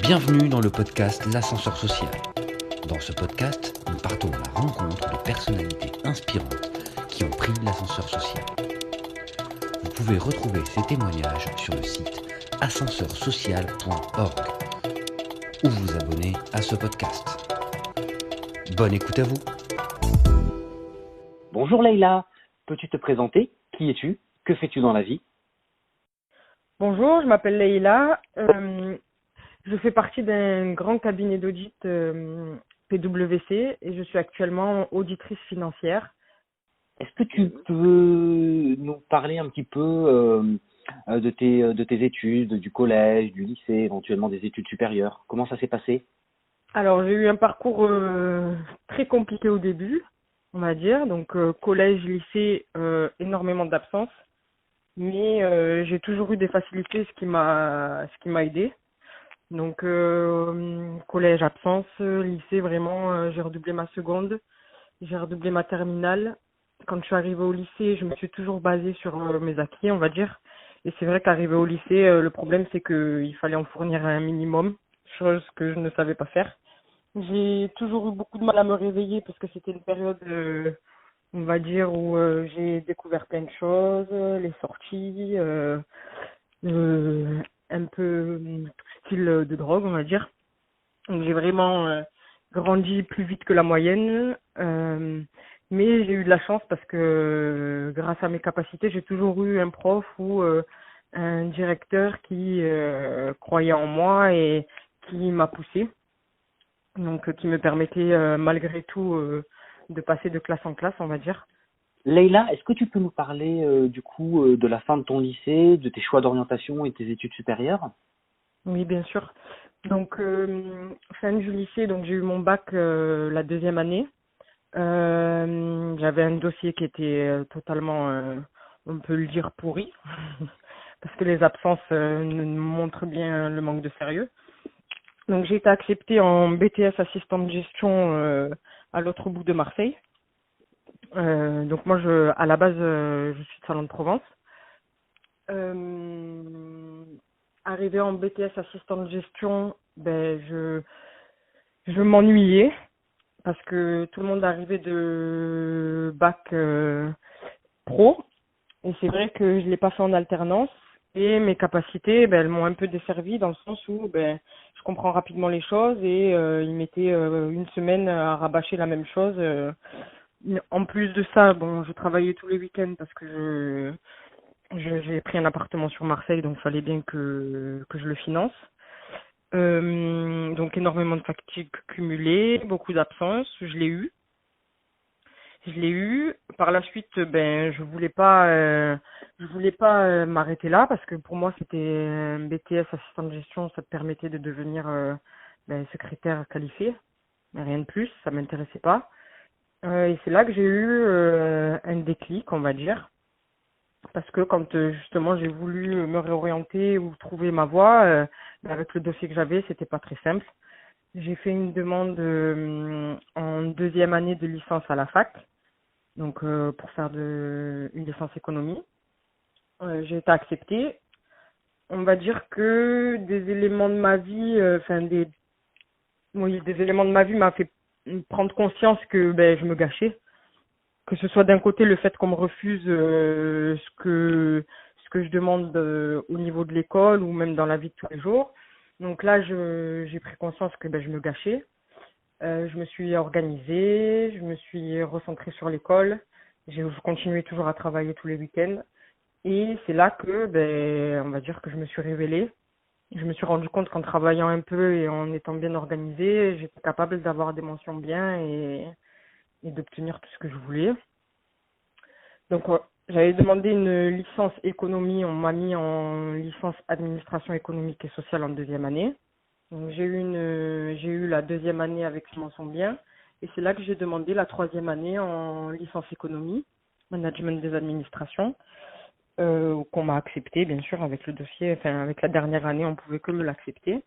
Bienvenue dans le podcast L'ascenseur social. Dans ce podcast, nous partons à la rencontre de personnalités inspirantes qui ont pris l'ascenseur social. Vous pouvez retrouver ces témoignages sur le site ascenseursocial.org ou vous abonner à ce podcast. Bonne écoute à vous. Bonjour Leïla, peux-tu te présenter? Qui es-tu? Que fais-tu dans la vie? Bonjour, je m'appelle Leïla. Je fais partie d'un grand cabinet d'audit PwC et je suis actuellement auditrice financière. Est-ce que tu peux nous parler un petit peu de tes études, du collège, du lycée, éventuellement des études supérieures? Comment ça s'est passé? Alors, j'ai eu un parcours très compliqué au début, on va dire. Donc, collège, lycée, énormément d'absences. Mais j'ai toujours eu des facilités, ce qui m'a aidé. Donc, collège, absence, lycée, vraiment, j'ai redoublé ma seconde, j'ai redoublé ma terminale. Quand je suis arrivée au lycée, je me suis toujours basée sur mes acquis, on va dire. Et c'est vrai qu'arrivé au lycée, le problème, c'est qu'il fallait en fournir un minimum, chose que je ne savais pas faire. J'ai toujours eu beaucoup de mal à me réveiller parce que c'était une période, on va dire, où j'ai découvert plein de choses, les sorties, un peu tout style de drogue, on va dire. Donc j'ai vraiment grandi plus vite que la moyenne, mais j'ai eu de la chance parce que grâce à mes capacités, j'ai toujours eu un prof ou un directeur qui croyait en moi et qui m'a poussé, donc qui me permettait malgré tout de passer de classe en classe, on va dire. Leïla, est-ce que tu peux nous parler de la fin de ton lycée, de tes choix d'orientation et tes études supérieures? Oui, bien sûr. Donc, fin du lycée, donc j'ai eu mon bac la deuxième année. J'avais un dossier qui était totalement, on peut le dire, pourri, parce que les absences nous montrent bien le manque de sérieux. Donc, j'ai été acceptée en BTS assistant de gestion à l'autre bout de Marseille. Donc, moi, à la base, je suis de Salon de Provence. Euh, Arrivée en BTS assistant de gestion, ben, je m'ennuyais parce que tout le monde arrivait de bac pro et c'est vrai que je l'ai pas fait en alternance et mes capacités ben, elles m'ont un peu desservi dans le sens où ben je comprends rapidement les choses et ils mettaient une semaine à rabâcher la même chose. En plus de ça, bon, je travaillais tous les week-ends parce que j'ai pris un appartement sur Marseille, donc il fallait bien que je le finance. Donc énormément de fatigue cumulée, beaucoup d'absences, je l'ai eu. Je l'ai eu. Par la suite, ben je voulais pas m'arrêter là parce que pour moi c'était un BTS assistant de gestion, ça te permettait de devenir secrétaire qualifié, mais rien de plus, ça m'intéressait pas. Et c'est là que j'ai eu un déclic, on va dire, parce que quand justement j'ai voulu me réorienter ou trouver ma voie, avec le dossier que j'avais, c'était pas très simple. J'ai fait une demande en deuxième année de licence à la fac, donc pour faire une licence économie. J'ai été acceptée. On va dire que des éléments de ma vie, des éléments de ma vie m'a fait prendre conscience que je me gâchais. Que ce soit d'un côté le fait qu'on me refuse ce que je demande au niveau de l'école ou même dans la vie de tous les jours. Donc là, j'ai pris conscience que je me gâchais. Je me suis organisée, je me suis recentrée sur l'école. J'ai continué toujours à travailler tous les week-ends. Et c'est là que, on va dire que je me suis révélée. Je me suis rendu compte qu'en travaillant un peu et en étant bien organisée, j'étais capable d'avoir des mentions bien et d'obtenir tout ce que je voulais. Donc, j'avais demandé une licence économie, on m'a mis en licence administration économique et sociale en deuxième année. Donc, j'ai eu la deuxième année avec mention bien, et c'est là que j'ai demandé la troisième année en licence économie, management des administrations, qu'on m'a accepté, bien sûr, avec le dossier, enfin, avec la dernière année, on pouvait que me l'accepter.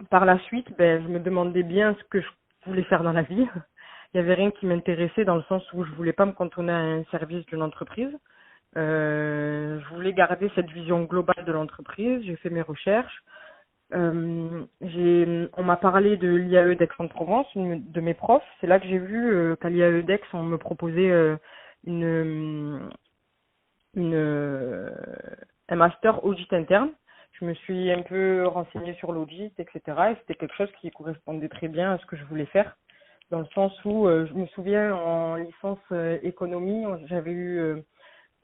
Par la suite, je me demandais bien ce que je voulais faire dans la vie. Il y avait rien qui m'intéressait dans le sens où je voulais pas me cantonner à un service d'une entreprise. Je voulais garder cette vision globale de l'entreprise. J'ai fait mes recherches. On m'a parlé de l'IAE d'Aix-en-Provence, une de mes profs. C'est là que j'ai vu qu'à l'IAE d'Aix, on me proposait une, un master audit interne. Je me suis un peu renseignée sur l'audit, etc. Et c'était quelque chose qui correspondait très bien à ce que je voulais faire. Dans le sens où, je me souviens, en licence économie, j'avais eu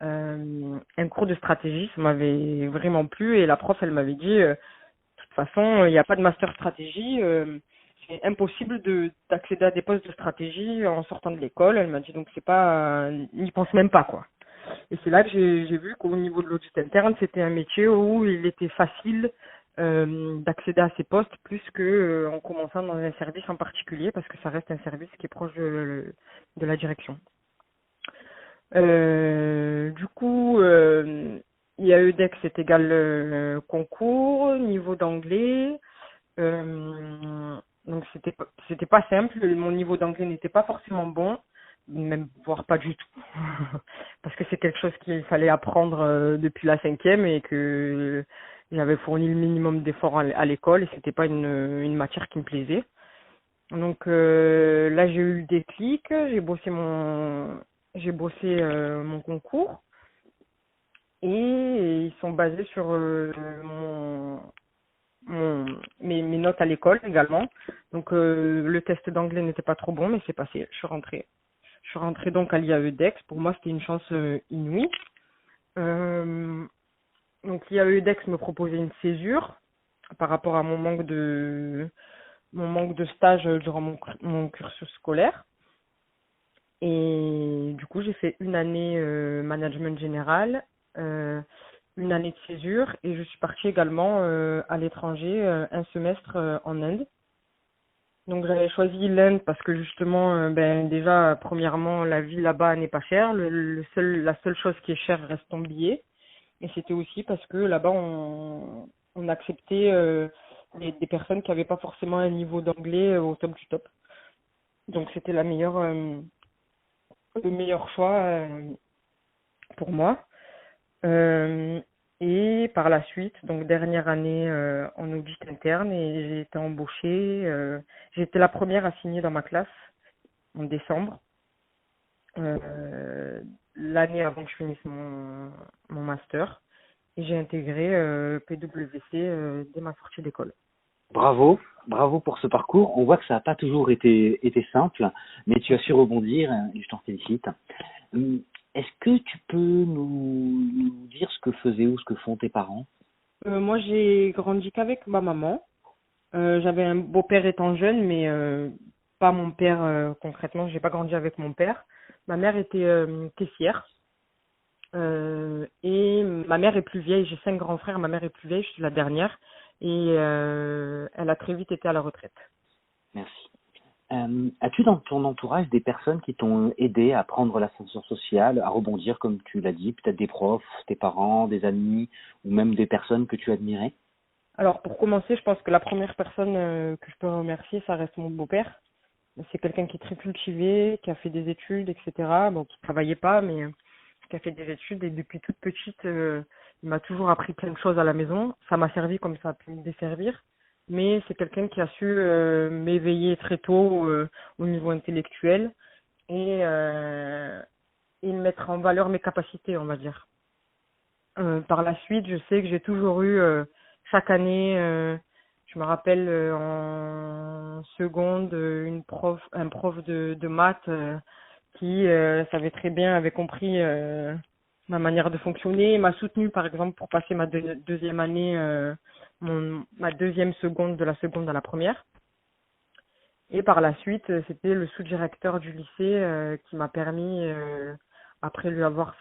un cours de stratégie. Ça m'avait vraiment plu. Et la prof, elle m'avait dit, de toute façon, il n'y a pas de master stratégie. C'est impossible d'accéder à des postes de stratégie en sortant de l'école. Elle m'a dit, donc c'est pas, n'y pense même pas, quoi. Et c'est là que j'ai vu qu'au niveau de l'audit interne, c'était un métier où il était facile d'accéder à ces postes plus que en commençant dans un service en particulier, parce que ça reste un service qui est proche de la direction. Du coup, IAE DEX c'est égal concours, niveau d'anglais. Donc c'était pas simple, mon niveau d'anglais n'était pas forcément bon, même voire pas du tout, parce que c'est quelque chose qu'il fallait apprendre depuis la 5e et que j'avais fourni le minimum d'efforts à l'école et c'était pas une matière qui me plaisait. Donc là j'ai eu le déclic, j'ai bossé mon concours et ils sont basés sur mes notes à l'école également. Donc le test d'anglais n'était pas trop bon, mais c'est passé. Je suis rentrée. Je suis rentrée donc à l'IAE d'Aix. Pour moi, c'était une chance inouïe. Donc l'IAE d'Aix me proposait une césure par rapport à mon manque de stage durant mon cursus scolaire. Et du coup, j'ai fait une année management général, une année de césure et je suis partie également à l'étranger un semestre en Inde. Donc j'avais choisi l'Inde parce que justement, déjà, premièrement, la vie là-bas n'est pas chère. La seule chose qui est chère reste ton billet. Et c'était aussi parce que là-bas, on acceptait des personnes qui n'avaient pas forcément un niveau d'anglais au top du top. Donc c'était le meilleur choix pour moi. Et par la suite, donc dernière année en audit interne et j'ai été embauchée. J'ai été la première à signer dans ma classe en décembre, l'année avant que je finisse mon master. Et j'ai intégré PwC dès ma sortie d'école. Bravo, bravo pour ce parcours. On voit que ça n'a pas toujours été simple, mais tu as su rebondir et je t'en félicite. Est-ce que tu peux nous dire ce que faisaient ou ce que font tes parents? Moi, j'ai grandi qu'avec ma maman. J'avais un beau-père étant jeune, mais pas mon père concrètement. J'ai pas grandi avec mon père. Ma mère était caissière. Et ma mère est plus vieille. J'ai 5 grands frères. Ma mère est plus vieille. Je suis la dernière. Et elle a très vite été à la retraite. Merci. As-tu dans ton entourage des personnes qui t'ont aidé à prendre l'ascenseur social, à rebondir comme tu l'as dit, peut-être des profs, tes parents, des amis ou même des personnes que tu admirais? Alors pour commencer, je pense que la première personne que je peux remercier, ça reste mon beau-père. C'est quelqu'un qui est très cultivé, qui a fait des études, etc. Bon, qui travaillait pas, mais qui a fait des études et depuis toute petite, il m'a toujours appris plein de choses à la maison. Ça m'a servi comme ça a pu me desservir. Mais c'est quelqu'un qui a su m'éveiller très tôt au niveau intellectuel et mettre en valeur mes capacités, on va dire. Par la suite, je sais que j'ai toujours eu chaque année, je me rappelle en seconde, un prof de maths qui savait très bien, avait compris ma manière de fonctionner, m'a soutenu par exemple pour passer ma deuxième année, ma deuxième seconde de la seconde à la première. Et par la suite, c'était le sous-directeur du lycée qui m'a permis, après avoir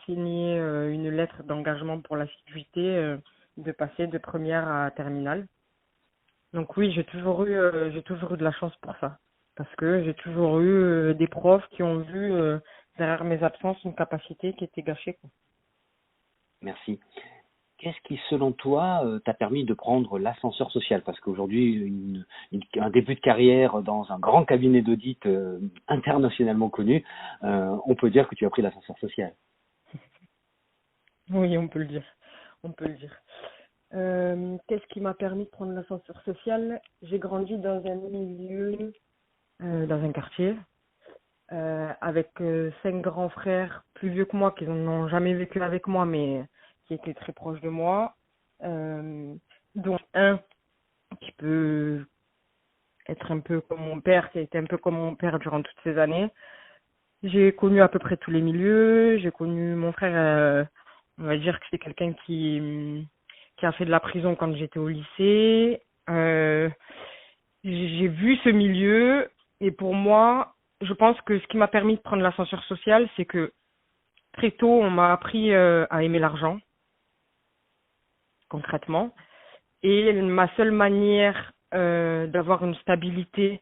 signé une lettre d'engagement pour l'assiduité, de passer de première à terminale. Donc oui, j'ai toujours eu de la chance pour ça, parce que j'ai toujours eu des profs qui ont vu derrière mes absences une capacité qui était gâchée, quoi. Merci. Qu'est-ce qui, selon toi, t'a permis de prendre l'ascenseur social? Parce qu'aujourd'hui, un début de carrière dans un grand cabinet d'audit internationalement connu, on peut dire que tu as pris l'ascenseur social. Oui, on peut le dire. On peut le dire. Qu'est-ce qui m'a permis de prendre l'ascenseur social? J'ai grandi dans un milieu, dans un quartier, avec 5 grands frères plus vieux que moi qui n'ont jamais vécu avec moi, mais qui étaient très proches de moi. Euh, dont un qui peut être un peu comme mon père, qui a été un peu comme mon père durant toutes ces années. J'ai connu à peu près tous les milieux. J'ai connu mon frère, on va dire que c'est quelqu'un qui a fait de la prison quand j'étais au lycée. J'ai vu ce milieu et pour moi, je pense que ce qui m'a permis de prendre l'ascenseur social, c'est que très tôt, on m'a appris à aimer l'argent, concrètement. Et ma seule manière d'avoir une stabilité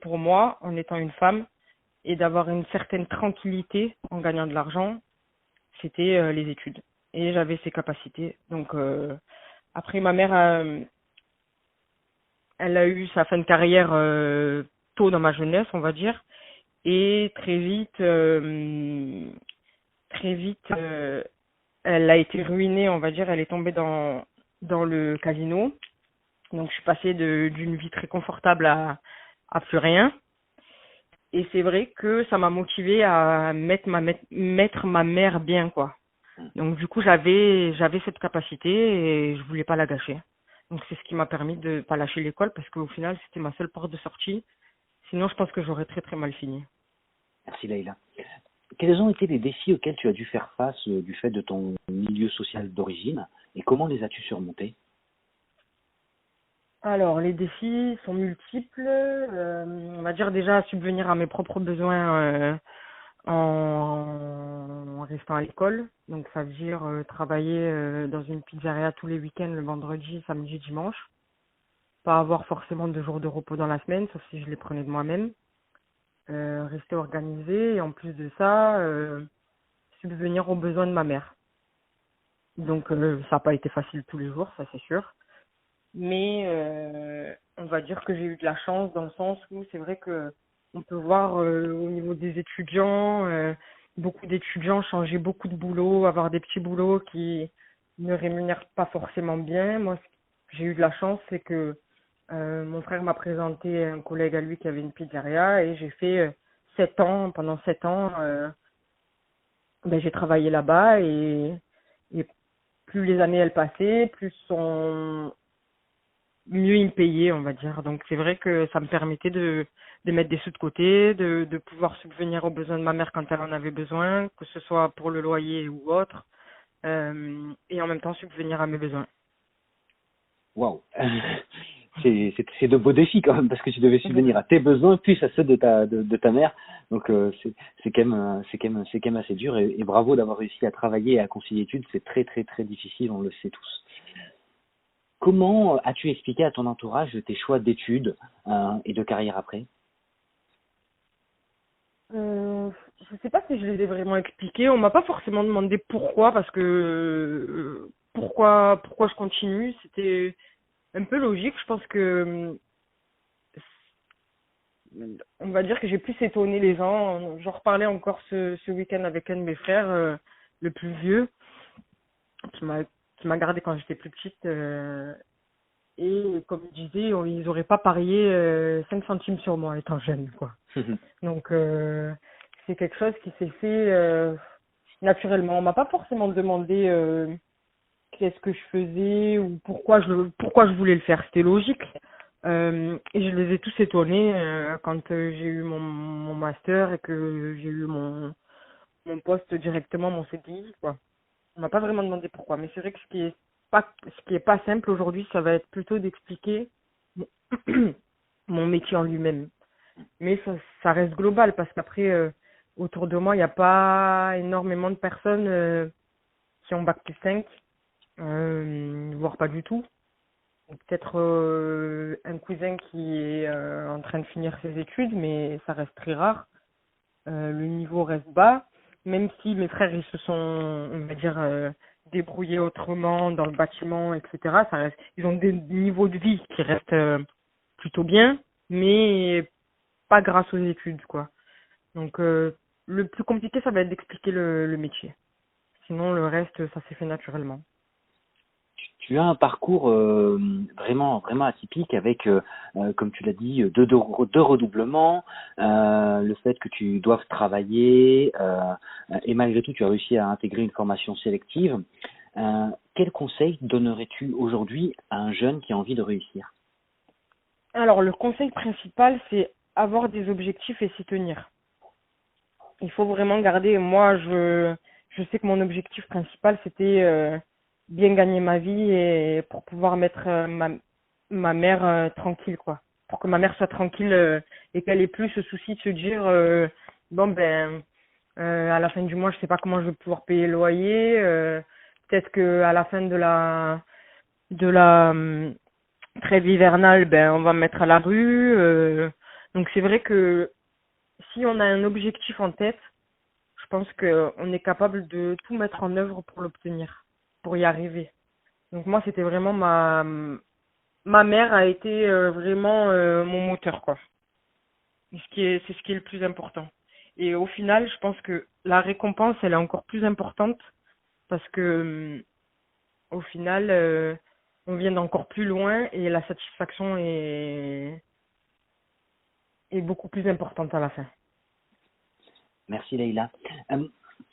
pour moi en étant une femme et d'avoir une certaine tranquillité en gagnant de l'argent, c'était les études. Et j'avais ces capacités. Donc après, ma mère, elle a eu sa fin de carrière tôt dans ma jeunesse, on va dire, et très vite, elle a été ruinée, on va dire. Elle est tombée dans le casino. Donc, je suis passée d'une vie très confortable à plus rien. Et c'est vrai que ça m'a motivée à mettre ma mère bien, quoi. Donc, du coup, j'avais cette capacité et je voulais pas la gâcher. Donc, c'est ce qui m'a permis de pas lâcher l'école parce qu'au final, c'était ma seule porte de sortie. Sinon, je pense que j'aurais très, très mal fini. Merci Leïla. Quels ont été les défis auxquels tu as dû faire face du fait de ton milieu social d'origine et comment les as-tu surmontés? Alors, les défis sont multiples. On va dire déjà subvenir à mes propres besoins en restant à l'école. Donc, ça veut dire travailler dans une pizzeria tous les week-ends, le vendredi, samedi, dimanche. Pas avoir forcément de jours de repos dans la semaine, sauf si je les prenais de moi-même. Rester organisé et en plus de ça, subvenir aux besoins de ma mère. Donc, ça n'a pas été facile tous les jours, ça c'est sûr. Mais on va dire que j'ai eu de la chance dans le sens où c'est vrai que on peut voir au niveau des étudiants, beaucoup d'étudiants changer beaucoup de boulot, avoir des petits boulots qui ne rémunèrent pas forcément bien. Moi, j'ai eu de la chance, c'est que mon frère m'a présenté un collègue à lui qui avait une pizzeria et j'ai fait 7 ans. Pendant 7 ans, ben, j'ai travaillé là-bas et plus les années elles passaient, mieux il me payait, on va dire. Donc c'est vrai que ça me permettait de mettre des sous de côté, de pouvoir subvenir aux besoins de ma mère quand elle en avait besoin, que ce soit pour le loyer ou autre, et en même temps subvenir à mes besoins. Waouh. C'est de beaux défis quand même parce que tu devais subvenir à tes besoins plus à ceux de ta mère. Donc c'est quand même assez dur et bravo d'avoir réussi à travailler et à concilier études. C'est très très très difficile, on le sait tous. Comment as-tu expliqué à ton entourage tes choix d'études et de carrière après? Je sais pas si je les ai vraiment expliqués. On m'a pas forcément demandé pourquoi, parce que pourquoi je continue. C'était un peu logique. Je pense que on va dire que j'ai plus étonné les gens. J'en reparlais encore ce week-end avec un de mes frères, le plus vieux, qui m'a gardé quand j'étais plus petite. Et comme il disait, ils auraient pas parié 5 centimes sur moi étant jeune, quoi. Donc c'est quelque chose qui s'est fait naturellement. On m'a pas forcément demandé qu'est-ce que je faisais ou pourquoi je voulais le faire. C'était logique. Et je les ai tous étonnés quand j'ai eu mon master et que j'ai eu mon poste directement, mon CDI, quoi. On m'a pas vraiment demandé pourquoi. Mais c'est vrai que ce qui est pas simple aujourd'hui, ça va être plutôt d'expliquer mon mon métier en lui-même. Mais ça reste global parce qu'après, autour de moi, il n'y a pas énormément de personnes qui ont bac plus 5, voire pas du tout. Peut-être un cousin qui est en train de finir ses études, mais ça reste très rare. Le niveau reste bas, même si mes frères ils se sont, on va dire, débrouillés autrement dans le bâtiment, etc. Ça reste, ils ont des niveaux de vie qui restent plutôt bien, mais pas grâce aux études, quoi. Donc le plus compliqué, ça va être d'expliquer le métier. Sinon, le reste, ça s'est fait naturellement. Tu as un parcours vraiment atypique avec, comme tu l'as dit, deux redoublements, le fait que tu doives travailler, et malgré tout, tu as réussi à intégrer une formation sélective. Quel conseil donnerais-tu aujourd'hui à un jeune qui a envie de réussir? Alors, le conseil principal, c'est avoir des objectifs et s'y tenir. Il faut vraiment garder, moi, je sais que mon objectif principal, c'était bien gagner ma vie et pour pouvoir mettre ma mère tranquille, quoi. Pour que ma mère soit tranquille et qu'elle ait plus ce souci de se dire, bon, ben, à la fin du mois, je sais pas comment je vais pouvoir payer le loyer, peut-être que à la fin de la trêve hivernale, ben, on va me mettre à la rue. Donc, c'est vrai que si on a un objectif en tête, je pense qu'on est capable de tout mettre en œuvre pour l'obtenir, pour y arriver. Donc moi, c'était vraiment ma mère a été vraiment mon moteur, quoi. C'est ce qui est le plus important. Et au final, je pense que la récompense, elle est encore plus importante parce que au final, on vient d'encore plus loin et la satisfaction est beaucoup plus importante à la fin. Merci Leïla.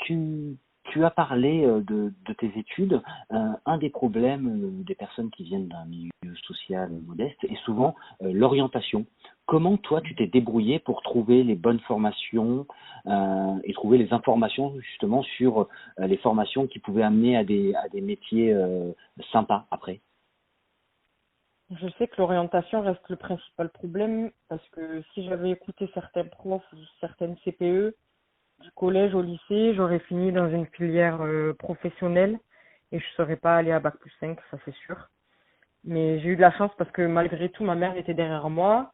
Tu as parlé de tes études. Un des problèmes des personnes qui viennent d'un milieu social modeste est souvent l'orientation. Comment toi tu t'es débrouillé pour trouver les bonnes formations et trouver les informations justement sur les formations qui pouvaient amener à des métiers sympas après? Je sais que l'orientation reste le principal problème parce que si j'avais écouté certains profs ou certaines CPE du collège au lycée, j'aurais fini dans une filière professionnelle et je ne serais pas allée à Bac+5, ça c'est sûr. Mais j'ai eu de la chance parce que malgré tout, ma mère était derrière moi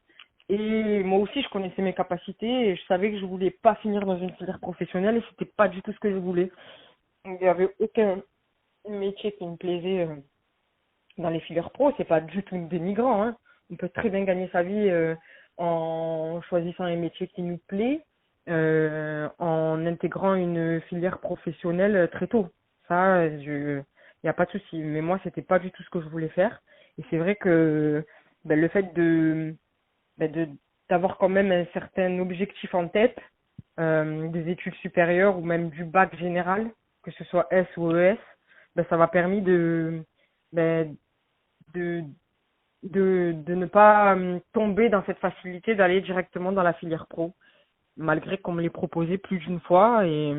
et moi aussi je connaissais mes capacités et je savais que je voulais pas finir dans une filière professionnelle et c'était pas du tout ce que je voulais. Il n'y avait aucun métier qui me plaisait dans les filières pro, c'est pas du tout dénigrant, hein. On peut très bien gagner sa vie en choisissant un métier qui nous plaît, en intégrant une filière professionnelle très tôt. Ça, il n'y a pas de souci. Mais moi, c'était pas du tout ce que je voulais faire. Et c'est vrai que le fait d'avoir quand même un certain objectif en tête, des études supérieures ou même du bac général, que ce soit S ou ES, ça m'a permis de ne pas tomber dans cette facilité d'aller directement dans la filière pro, malgré qu'on me l'ait proposé plus d'une fois et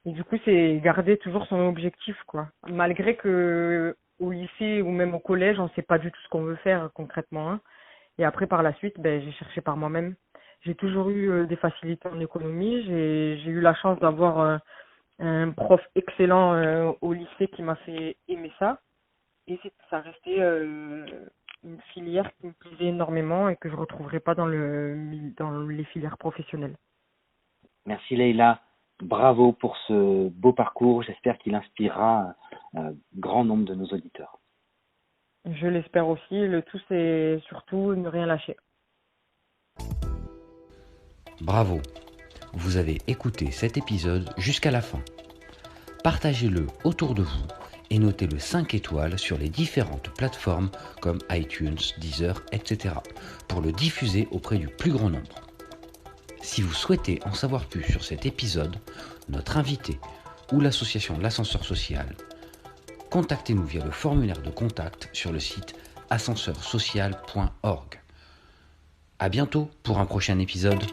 du coup c'est garder toujours son objectif, quoi. Malgré que au lycée ou même au collège on sait pas du tout ce qu'on veut faire concrètement, hein. Et après par la suite j'ai cherché par moi-même. J'ai toujours eu des facilités en économie, j'ai eu la chance d'avoir un prof excellent au lycée qui m'a fait aimer ça. Et ça restait une filière qui me plaisait énormément et que je ne retrouverai pas dans les filières professionnelles. Merci Leïla. Bravo pour ce beau parcours. J'espère qu'il inspirera un grand nombre de nos auditeurs. Je l'espère aussi. Le tout, c'est surtout ne rien lâcher. Bravo. Vous avez écouté cet épisode jusqu'à la fin. Partagez-le autour de vous et notez-le 5 étoiles sur les différentes plateformes comme iTunes, Deezer, etc. pour le diffuser auprès du plus grand nombre. Si vous souhaitez en savoir plus sur cet épisode, notre invité ou l'association L'Ascenseur Social, contactez-nous via le formulaire de contact sur le site ascenseurssocial.org. À bientôt pour un prochain épisode.